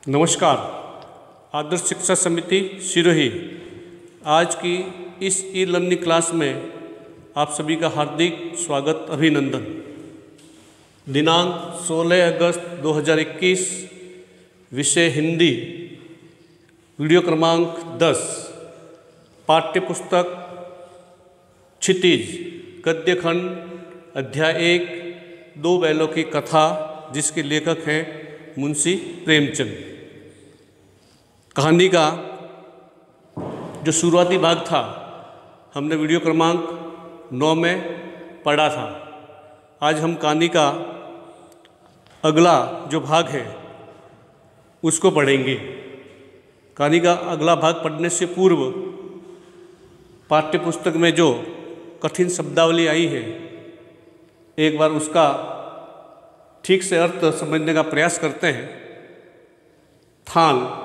नमस्कार। आदर्श शिक्षा समिति सिरोही आज की इस ई लर्निंग क्लास में आप सभी का हार्दिक स्वागत अभिनंदन। दिनांक 16 अगस्त 2021, विषय हिंदी, वीडियो क्रमांक 10, पाठ्य पुस्तक क्षितिज, गद्य खंड, अध्याय 1, दो बैलों की कथा, जिसके लेखक हैं मुंशी प्रेमचंद। कहानी का जो शुरुआती भाग था हमने वीडियो क्रमांक 9 में पढ़ा था। आज हम कहानी का अगला जो भाग है उसको पढ़ेंगे। कहानी का अगला भाग पढ़ने से पूर्व पाठ्य पुस्तक में जो कठिन शब्दावली आई है एक बार उसका ठीक से अर्थ समझने का प्रयास करते हैं। थान,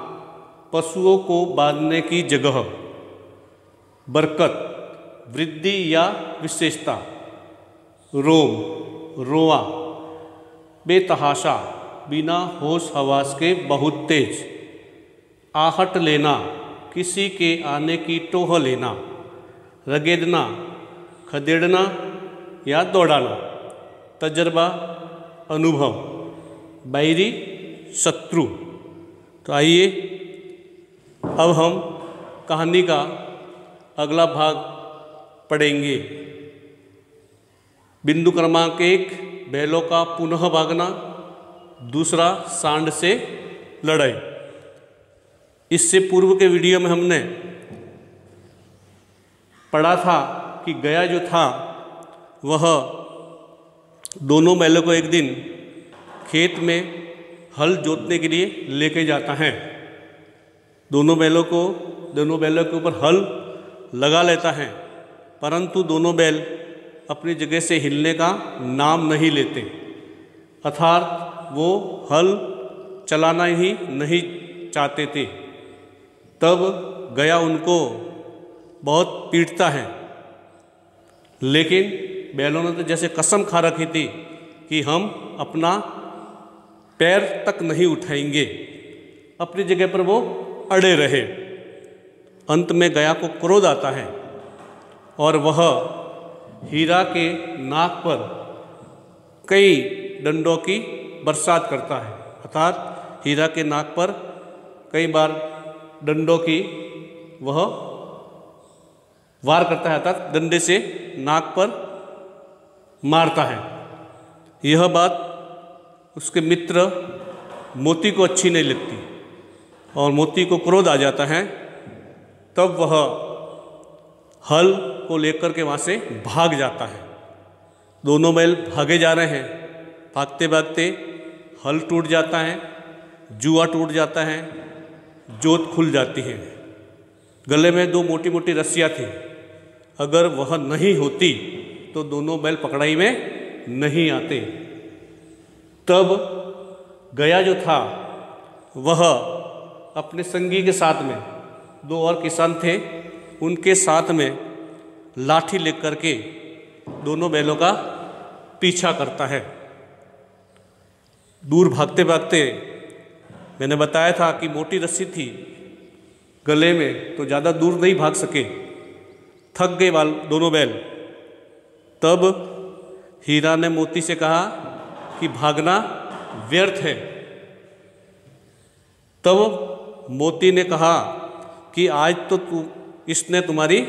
पशुओं को बांधने की जगह। बरकत, वृद्धि या विशेषता। रोम, रोआ। बेतहाशा, बिना होश हवास के बहुत तेज। आहट लेना, किसी के आने की टोह लेना। रगेदना, खदेड़ना या दौड़ाना। तजर्बा, अनुभव। बैरी, शत्रु। तो आइए अब हम कहानी का अगला भाग पढ़ेंगे। बिंदु क्रमांक 1, बैलों का पुनः भागना। दूसरा, सांड से लड़ाई। इससे पूर्व के वीडियो में हमने पढ़ा था कि गया जो था वह दोनों बैलों को एक दिन खेत में हल जोतने के लिए लेके जाता है। दोनों बैलों के ऊपर हल लगा लेता है, परंतु दोनों बैल अपनी जगह से हिलने का नाम नहीं लेते, अर्थात वो हल चलाना ही नहीं चाहते थे। तब गया उनको बहुत पीटता है, लेकिन बैलों ने तो जैसे कसम खा रखी थी कि हम अपना पैर तक नहीं उठाएंगे, अपनी जगह पर वो अड़े रहे। अंत में गया को क्रोध आता है और वह हीरा के नाक पर कई डंडों की बरसात करता है, अर्थात हीरा के नाक पर कई बार डंडों की वह वार करता है, अर्थात डंडे से नाक पर मारता है। यह बात उसके मित्र मोती को अच्छी नहीं लगती और मोती को क्रोध आ जाता है। तब वह हल को लेकर के वहाँ से भाग जाता है। दोनों बैल भागे जा रहे हैं। भागते भागते हल टूट जाता है, जुआ टूट जाता है, जोत खुल जाती है। गले में दो मोटी मोटी रस्सियाँ थी, अगर वह नहीं होती तो दोनों बैल पकड़ाई में नहीं आते। तब गया जो था वह अपने संगी के साथ में, दो और किसान थे, उनके साथ में लाठी लेकर के दोनों बैलों का पीछा करता है। दूर भागते भागते, मैंने बताया था कि मोटी रस्सी थी गले में, तो ज़्यादा दूर नहीं भाग सके, थक गए दोनों बैल। तब हीरा ने मोती से कहा कि भागना व्यर्थ है। तब मोती ने कहा कि आज तो इसने तुम्हारी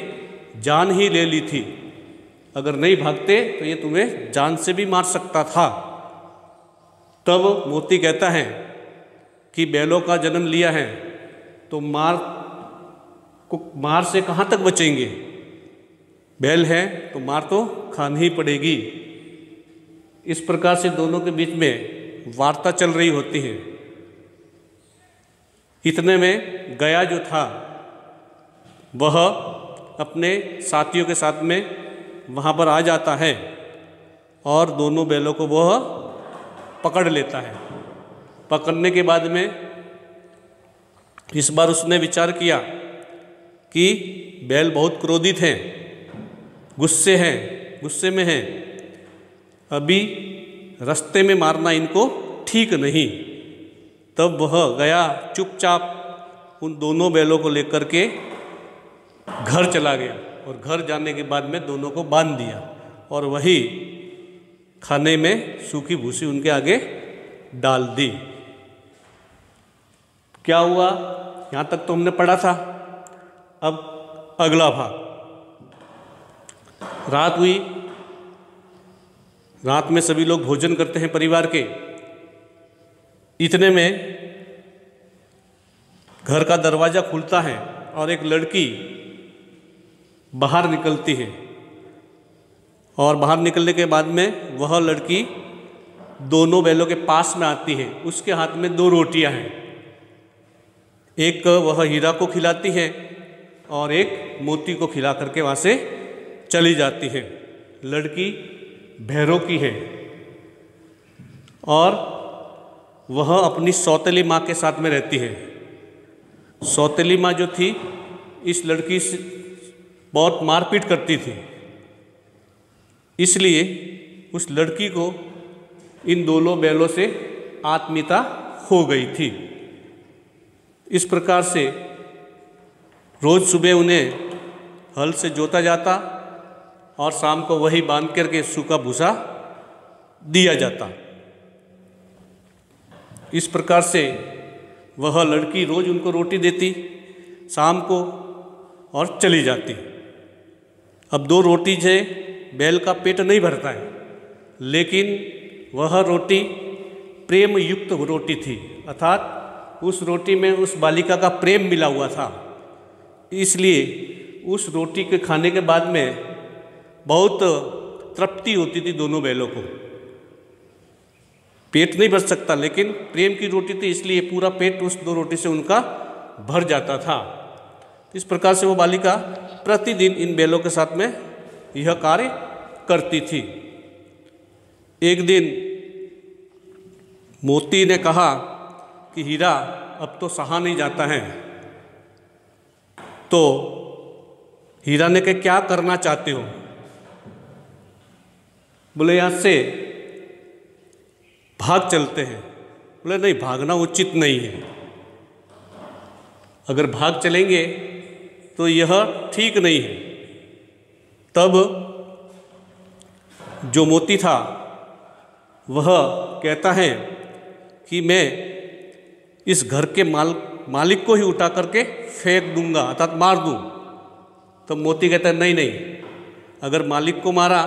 जान ही ले ली थी, अगर नहीं भागते तो ये तुम्हें जान से भी मार सकता था। तब मोती कहता है कि बैलों का जन्म लिया है तो मार से कहाँ तक बचेंगे, बैल है तो मार तो खानी ही पड़ेगी। इस प्रकार से दोनों के बीच में वार्ता चल रही होती है। इतने में गया जो था वह अपने साथियों के साथ में वहाँ पर आ जाता है और दोनों बैलों को वह पकड़ लेता है। पकड़ने के बाद में इस बार उसने विचार किया कि बैल बहुत क्रोधित हैं, गुस्से में हैं, अभी रास्ते में मारना इनको ठीक नहीं। तब वह गया चुपचाप उन दोनों बैलों को लेकर के घर चला गया, और घर जाने के बाद में दोनों को बांध दिया और वही खाने में सूखी भूसी उनके आगे डाल दी। क्या हुआ, यहाँ तक तो हमने पढ़ा था। अब अगला भाग। रात हुई, रात में सभी लोग भोजन करते हैं परिवार के। इतने में घर का दरवाज़ा खुलता है और एक लड़की बाहर निकलती है, और बाहर निकलने के बाद में वह लड़की दोनों बैलों के पास में आती है। उसके हाथ में 2 रोटियां हैं, एक वह हीरा को खिलाती है और एक मोती को खिला करके वहाँ से चली जाती है। लड़की भैरों की है और वह अपनी सौतेली माँ के साथ में रहती है। सौतेली माँ जो थी इस लड़की से बहुत मारपीट करती थी, इसलिए उस लड़की को इन दोनों बैलों से आत्मीयता हो गई थी। इस प्रकार से रोज़ सुबह उन्हें हल से जोता जाता और शाम को वही बांध करके सूखा भूसा दिया जाता। इस प्रकार से वह लड़की रोज़ उनको रोटी देती शाम को और चली जाती। अब 2 रोटी से बैल का पेट नहीं भरता है, लेकिन वह रोटी प्रेम युक्त रोटी थी, अर्थात उस रोटी में उस बालिका का प्रेम मिला हुआ था। इसलिए उस रोटी के खाने के बाद में बहुत तृप्ति होती थी दोनों बैलों को। पेट नहीं भर सकता, लेकिन प्रेम की रोटी थी, इसलिए पूरा पेट उस 2 रोटी से उनका भर जाता था। इस प्रकार से वो बालिका प्रतिदिन इन बैलों के साथ में यह कार्य करती थी। एक दिन मोती ने कहा कि हीरा अब तो सहा नहीं जाता है। तो हीरा ने कहा क्या करना चाहते हो? बोले यहाँ से भाग चलते हैं। बोले नहीं, भागना उचित नहीं है, अगर भाग चलेंगे तो यह ठीक नहीं है। तब जो मोती था वह कहता है कि मैं इस घर के मालिक को ही उठा करके फेंक दूंगा, अर्थात मार दूं। तब मोती कहता है नहीं नहीं, अगर मालिक को मारा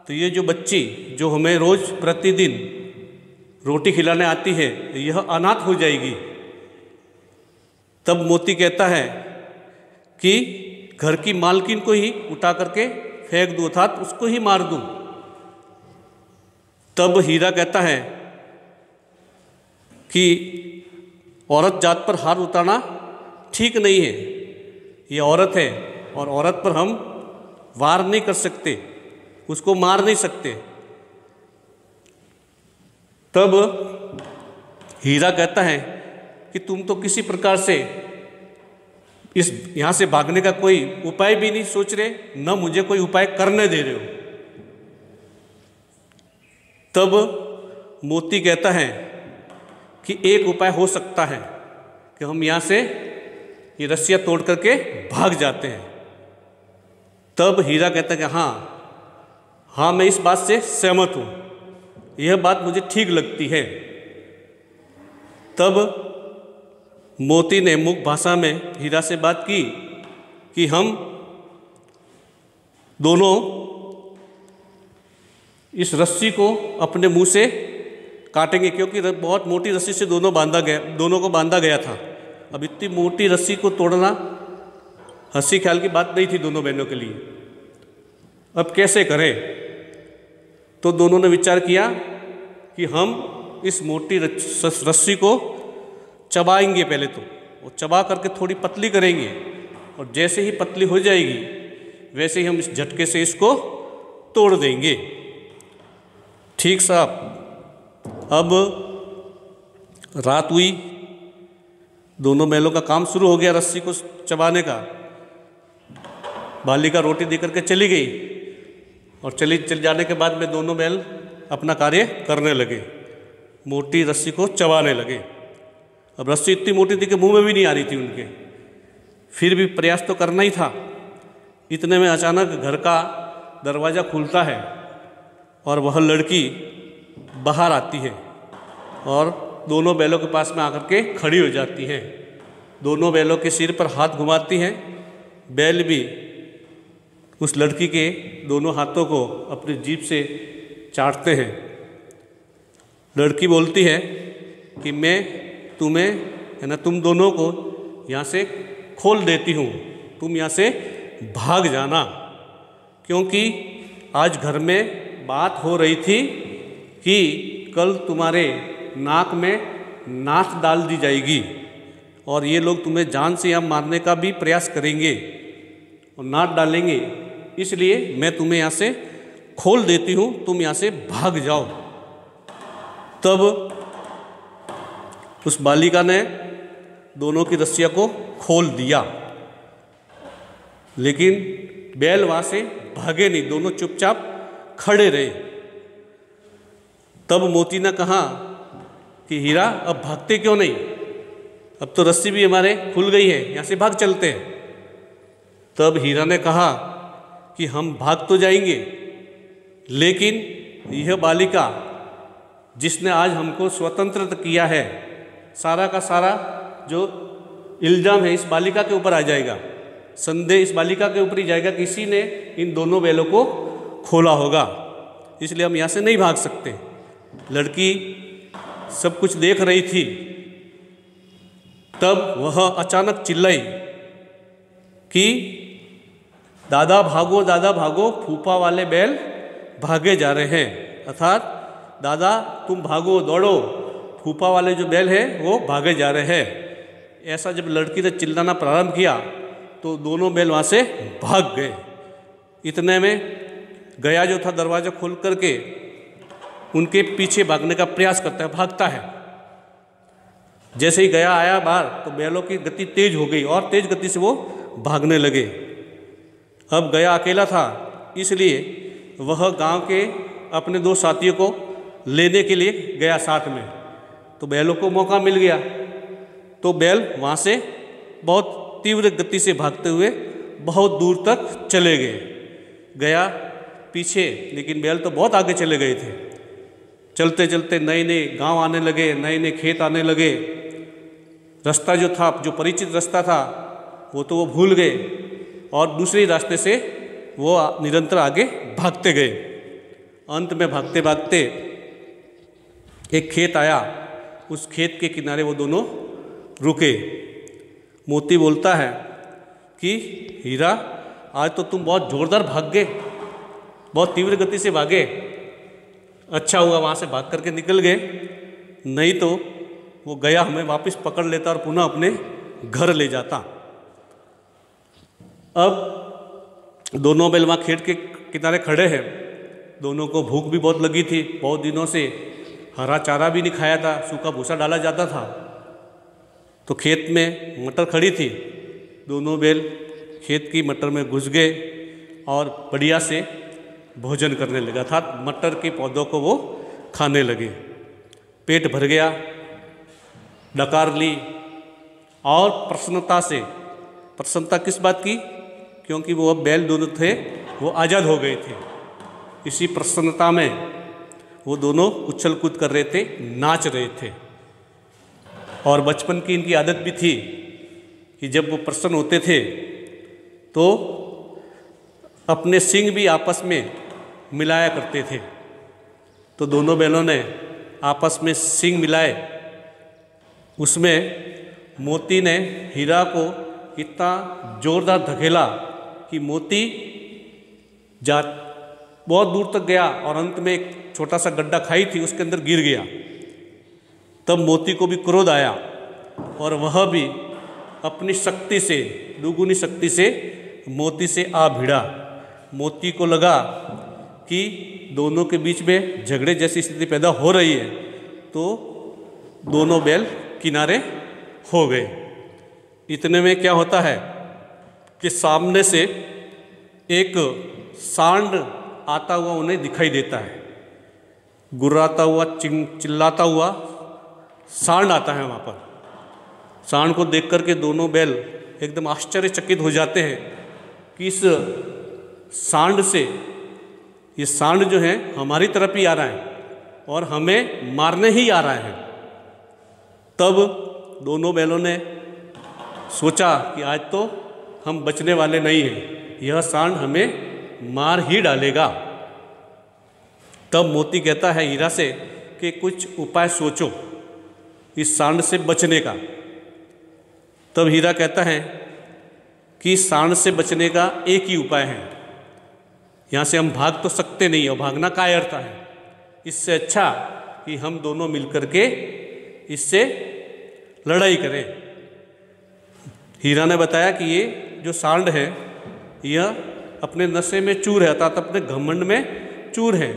तो ये जो बच्ची जो हमें रोज़ प्रतिदिन रोटी खिलाने आती है यह अनाथ हो जाएगी। तब मोती कहता है कि घर की मालकिन को ही उठा करके फेंक दूं, अर्थात उसको ही मार दूं। तब हीरा कहता है कि औरत जात पर हाथ उठाना ठीक नहीं है, ये औरत है और औरत पर हम वार नहीं कर सकते, उसको मार नहीं सकते। तब हीरा कहता है कि तुम तो किसी प्रकार से इस यहाँ से भागने का कोई उपाय भी नहीं सोच रहे, न मुझे कोई उपाय करने दे रहे हो। तब मोती कहता है कि एक उपाय हो सकता है कि हम यहाँ से ये रस्सियाँ तोड़ करके भाग जाते हैं। तब हीरा कहता है कि हाँ, मैं इस बात से सहमत हूँ, यह बात मुझे ठीक लगती है। तब मोती ने मुख भाषा में हीरा से बात की कि हम दोनों इस रस्सी को अपने मुंह से काटेंगे, क्योंकि बहुत मोटी रस्सी से दोनों को बांधा गया था। अब इतनी मोटी रस्सी को तोड़ना हंसी ख्याल की बात नहीं थी दोनों बहनों के लिए। अब कैसे करें? तो दोनों ने विचार किया कि हम इस मोटी रस्सी को चबाएंगे पहले तो, और चबा करके थोड़ी पतली करेंगे, और जैसे ही पतली हो जाएगी वैसे ही हम इस झटके से इसको तोड़ देंगे। ठीक साहब। अब रात हुई, दोनों बैलों का काम शुरू हो गया रस्सी को चबाने का। बालिका रोटी दे करके चली गई, और चल जाने के बाद में दोनों बैल अपना कार्य करने लगे, मोटी रस्सी को चबाने लगे। अब रस्सी इतनी मोटी थी कि मुंह में भी नहीं आ रही थी उनके, फिर भी प्रयास तो करना ही था। इतने में अचानक घर का दरवाज़ा खुलता है और वह लड़की बाहर आती है और दोनों बैलों के पास में आकर के खड़ी हो जाती है। दोनों बैलों के सिर पर हाथ घुमाती हैं। बैल भी उस लड़की के दोनों हाथों को अपनी जीभ से चाटते हैं। लड़की बोलती है कि मैं तुम्हें है ना, तुम दोनों को यहाँ से खोल देती हूँ, तुम यहाँ से भाग जाना, क्योंकि आज घर में बात हो रही थी कि कल तुम्हारे नाक में नाथ डाल दी जाएगी और ये लोग तुम्हें जान से यहाँ मारने का भी प्रयास करेंगे और नाथ डालेंगे, इसलिए मैं तुम्हें यहाँ से खोल देती हूँ, तुम यहाँ से भाग जाओ। तब उस बालिका ने दोनों की रस्सियों को खोल दिया, लेकिन बैल वहाँ से भागे नहीं, दोनों चुपचाप खड़े रहे। तब मोती ने कहा कि हीरा, अब भागते क्यों नहीं, अब तो रस्सी भी हमारे खुल गई है, यहाँ से भाग चलते हैं। तब हीरा ने कहा कि हम भाग तो जाएंगे, लेकिन यह बालिका जिसने आज हमको स्वतंत्र किया है, सारा का सारा जो इल्ज़ाम है इस बालिका के ऊपर आ जाएगा, संदेह इस बालिका के ऊपर ही जाएगा, किसी ने इन दोनों बैलों को खोला होगा, इसलिए हम यहाँ से नहीं भाग सकते। लड़की सब कुछ देख रही थी। तब वह अचानक चिल्लाई कि दादा भागो, फूफा वाले बैल भागे जा रहे हैं, अर्थात दादा तुम भागो दौड़ो, फूफा वाले जो बैल हैं वो भागे जा रहे हैं। ऐसा जब लड़की ने चिल्लाना प्रारंभ किया तो दोनों बैल वहाँ से भाग गए। इतने में गया जो था दरवाज़ा खोल करके उनके पीछे भागने का प्रयास करता है, भागता है। जैसे ही गया आया बाहर तो बैलों की गति तेज हो गई और तेज गति से वो भागने लगे। अब गया अकेला था, इसलिए वह गांव के अपने दो साथियों को लेने के लिए गया साथ में, तो बैलों को मौका मिल गया। तो बैल वहाँ से बहुत तीव्र गति से भागते हुए बहुत दूर तक चले गए। गया पीछे, लेकिन बैल तो बहुत आगे चले गए थे। चलते चलते नए नए गांव आने लगे, नए नए खेत आने लगे। रास्ता जो था, जो परिचित रास्ता था, वो तो वो भूल गए और दूसरे रास्ते से वो निरंतर आगे भागते गए। अंत में भागते भागते एक खेत आया, उस खेत के किनारे वो दोनों रुके। मोती बोलता है कि हीरा, आज तो तुम बहुत जोरदार भाग गए, बहुत तीव्र गति से भागे, अच्छा हुआ वहाँ से भाग करके निकल गए, नहीं तो वो गया हमें वापस पकड़ लेता और पुनः अपने घर ले जाता। अब दोनों बैल वहाँ खेत के किनारे खड़े हैं। दोनों को भूख भी बहुत लगी थी, बहुत दिनों से हरा चारा भी नहीं खाया था, सूखा भूसा डाला जाता था। तो खेत में मटर खड़ी थी, दोनों बैल खेत की मटर में घुस गए और बढ़िया से भोजन करने लगा था। मटर के पौधों को वो खाने लगे। पेट भर गया, डकार ली और प्रसन्नता से, प्रसन्नता किस बात की, क्योंकि वो अब बैल दोनों थे वो आज़ाद हो गए थे। इसी प्रसन्नता में वो दोनों उछल कूद कर रहे थे, नाच रहे थे। और बचपन की इनकी आदत भी थी कि जब वो प्रसन्न होते थे तो अपने सींग भी आपस में मिलाया करते थे। तो दोनों बैलों ने आपस में सींग मिलाए। उसमें मोती ने हीरा को इतना जोरदार धकेला कि मोती बहुत दूर तक गया और अंत में एक छोटा सा गड्ढा खाई थी, उसके अंदर गिर गया। तब मोती को भी क्रोध आया और वह भी अपनी शक्ति से, दुगुनी शक्ति से मोती से आ भिड़ा। मोती को लगा कि दोनों के बीच में झगड़े जैसी स्थिति पैदा हो रही है, तो दोनों बैल किनारे हो गए। इतने में क्या होता है कि सामने से एक सांड आता हुआ उन्हें दिखाई देता है। गुर्राता हुआ, चिल्लाता हुआ सांड आता है वहाँ पर। सांड को देख कर के दोनों बैल एकदम आश्चर्यचकित हो जाते हैं कि इस सांड से, ये सांड जो है हमारी तरफ ही आ रहा है और हमें मारने ही आ रहा है। तब दोनों बैलों ने सोचा कि आज तो हम बचने वाले नहीं हैं, यह सांड हमें मार ही डालेगा। तब मोती कहता है हीरा से कि कुछ उपाय सोचो इस सांड से बचने का। तब हीरा कहता है कि सांड से बचने का एक ही उपाय है, यहाँ से हम भाग तो सकते नहीं और भागना काय अर्थ है, इससे अच्छा कि हम दोनों मिलकर के इससे लड़ाई करें। हीरा ने बताया कि ये जो सांड है यह अपने नशे में चूर है, अर्थात अपने घमंड में चूर है।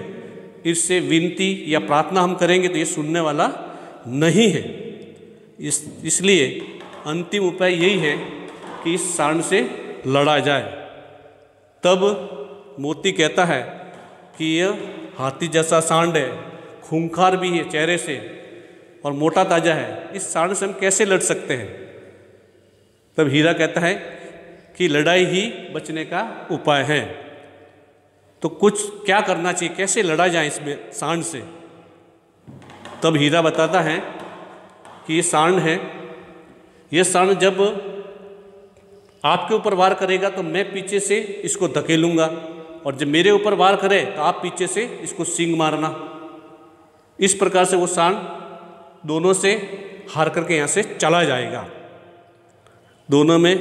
इससे विनती या प्रार्थना हम करेंगे तो ये सुनने वाला नहीं है। इसलिए अंतिम उपाय यही है कि इस सांड से लड़ा जाए। तब मोती कहता है कि यह हाथी जैसा सांड है, खूंखार भी है चेहरे से और मोटा ताजा है, इस सांड से हम कैसे लड़ सकते हैं। तब हीरा कहता है कि लड़ाई ही बचने का उपाय है, तो कुछ क्या करना चाहिए, कैसे लड़ा जाए इस सांड से। तब हीरा बताता है कि ये सांड है, ये सांड जब आपके ऊपर वार करेगा तो मैं पीछे से इसको धकेलूंगा और जब मेरे ऊपर वार करे तो आप पीछे से इसको सींग मारना। इस प्रकार से वो सांड दोनों से हार करके यहाँ से चला जाएगा। दोनों में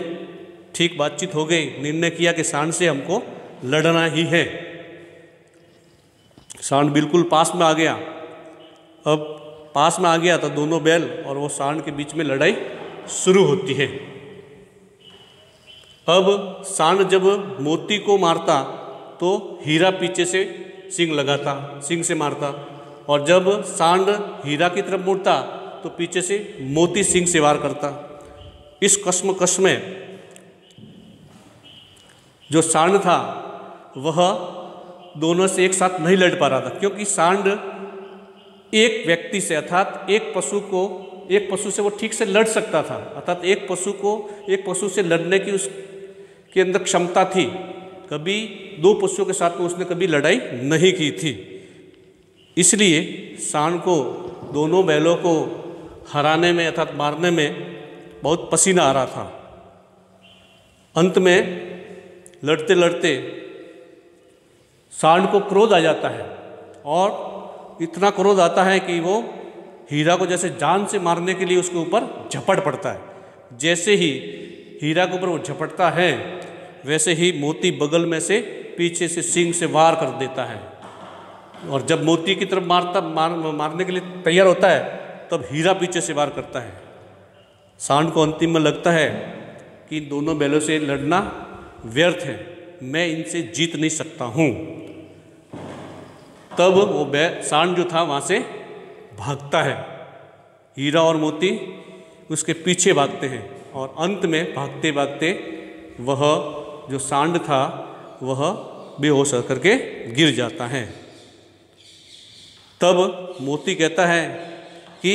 ठीक बातचीत हो गई, निर्णय किया कि सांड से हमको लड़ना ही है। सांड बिल्कुल पास में आ गया। अब पास में आ गया तो दोनों बैल और वो सांड के बीच में लड़ाई शुरू होती है। अब सांड जब मोती को मारता तो हीरा पीछे से सींग लगाता, सींग से मारता, और जब सांड हीरा की तरफ मुड़ता तो पीछे से मोती सींग से वार करता। इस कश्मकश में जो सांड था वह दोनों से एक साथ नहीं लड़ पा रहा था, क्योंकि सांड एक व्यक्ति से अर्थात एक पशु से वो ठीक से लड़ सकता था, अर्थात एक पशु से लड़ने की उसके अंदर क्षमता थी। कभी दो पशुओं के साथ में उसने कभी लड़ाई नहीं की थी। इसलिए सांड को दोनों बैलों को हराने में अर्थात मारने में बहुत पसीना आ रहा था। अंत में लड़ते लड़ते सांड को क्रोध आ जाता है और इतना क्रोध आता है कि वो हीरा को जैसे जान से मारने के लिए उसके ऊपर झपट पड़ता है। जैसे ही हीरा के ऊपर वो झपटता है वैसे ही मोती बगल में से पीछे से सींग से वार कर देता है, और जब मोती की तरफ मारने के लिए तैयार होता है तब हीरा पीछे से वार करता है। सांड को अंतिम में लगता है कि दोनों बैलों से लड़ना व्यर्थ है, मैं इनसे जीत नहीं सकता हूँ। तब वो सांड जो था वहाँ से भागता है। हीरा और मोती उसके पीछे भागते हैं और अंत में भागते भागते वह जो सांड था वह बेहोश होकर के गिर जाता है। तब मोती कहता है कि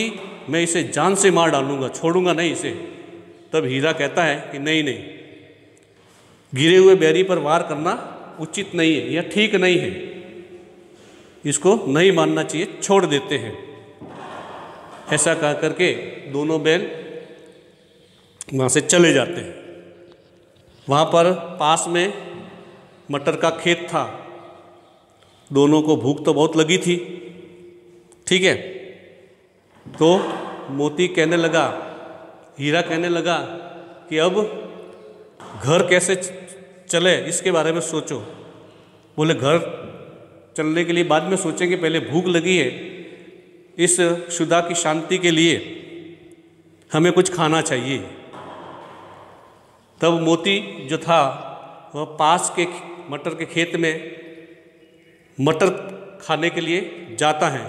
मैं इसे जान से मार डालूंगा, छोड़ूंगा नहीं इसे। तब हीरा कहता है कि नहीं नहीं, गिरे हुए बैरी पर वार करना उचित नहीं है, यह ठीक नहीं है, इसको नहीं मानना चाहिए, छोड़ देते हैं। ऐसा कह करके दोनों बैल वहाँ से चले जाते हैं। वहाँ पर पास में मटर का खेत था। दोनों को भूख तो बहुत लगी थी, ठीक है। तो मोती कहने लगा, हीरा कहने लगा कि अब घर कैसे चले इसके बारे में सोचो। बोले घर चलने के लिए बाद में सोचेंगे, पहले भूख लगी है, इस शुदा की शांति के लिए हमें कुछ खाना चाहिए। तब मोती जो था वह पास के मटर के खेत में मटर खाने के लिए जाता है।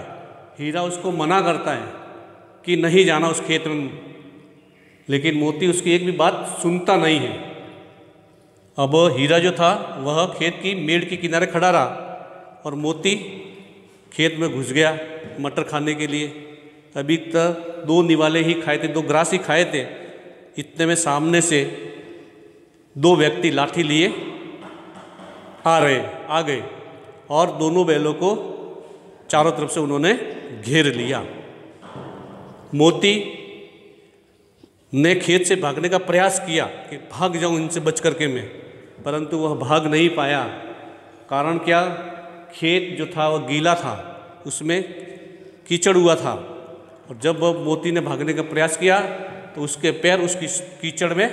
हीरा उसको मना करता है कि नहीं जाना उस खेत में, लेकिन मोती उसकी एक भी बात सुनता नहीं है। अब हीरा जो था वह खेत की मेड़ के किनारे खड़ा रहा और मोती खेत में घुस गया मटर खाने के लिए। अभी तक 2 निवाले ही खाए थे, 2 ग्रास ही खाए थे, इतने में सामने से दो व्यक्ति लाठी लिए आ गए और दोनों बैलों को चारों तरफ से उन्होंने घेर लिया। मोती ने खेत से भागने का प्रयास किया कि भाग जाऊं इनसे बच करके मैं, परंतु वह भाग नहीं पाया। कारण क्या? खेत जो था वह गीला था, उसमें कीचड़ हुआ था, और जब वह मोती ने भागने का प्रयास किया तो उसके पैर उस कीचड़ में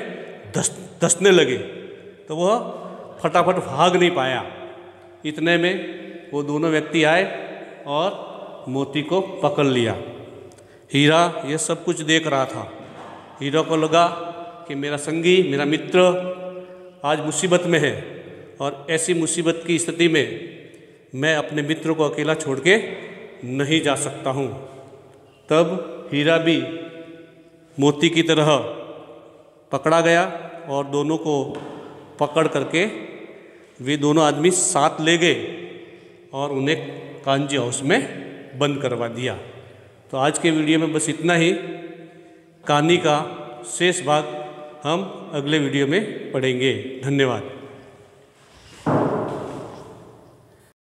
धंसने लगे, तो वह फटाफट भाग नहीं पाया। इतने में वो दोनों व्यक्ति आए और मोती को पकड़ लिया। हीरा यह सब कुछ देख रहा था। हीरा को लगा कि मेरा संगी, मेरा मित्र आज मुसीबत में है, और ऐसी मुसीबत की स्थिति में मैं अपने मित्र को अकेला छोड़ के नहीं जा सकता हूँ। तब हीरा भी मोती की तरह पकड़ा गया और दोनों को पकड़ करके वे दोनों आदमी साथ ले गए और उन्हें कांजी हाउस में बंद करवा दिया। तो आज के वीडियो में बस इतना ही। कहानी का शेष भाग हम अगले वीडियो में पढ़ेंगे। धन्यवाद।